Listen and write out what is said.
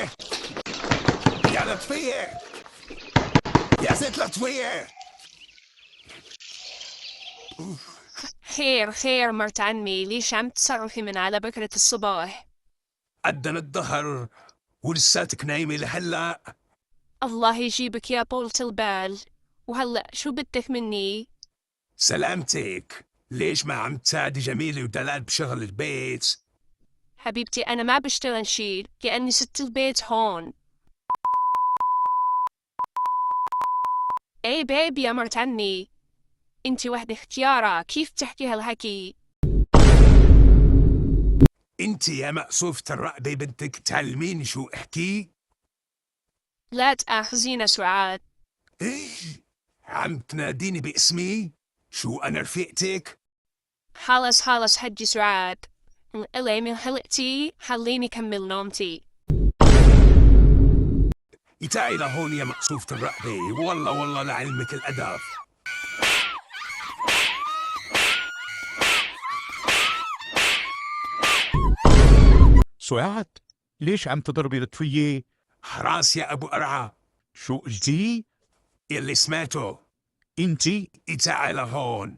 لطفية يا لطفية يا ست لطفية. خير مرت عمي، ليش عم تصرخي من على بكرة الصباح؟ أدن الظهر ولساتك نايمة لهلأ. الله يجيبك يا طولة البال. وهلأ شو بدك مني؟ سلامتك، ليش ما عم تساعدي جميلة ودلال بشغل البيت؟ حبيبتي أنا ما بشتغل شي، كأني ست البيت هون. ايه بيبي يا مرت عمي، انتي وحدة اختيارة، كيف تحكي هالحكي؟ انت يا مقصوفة الرقبة بدك تعلميني شو احكي؟ لا تأخذينا سعاد. ايه عم تناديني باسمي؟ شو انا رفيقتك؟ خلص حجي سعاد، إلي من حلقتي خليني كمل نومتي. تعي لهون يا مقصوفة الرقبة، والله لعلمك الأدب. سعاد، ليش عم تضربي لطفية؟ خلاص يا أبو قرعة، شو قلتي؟ يلي سمعته. انتي تعي لهون.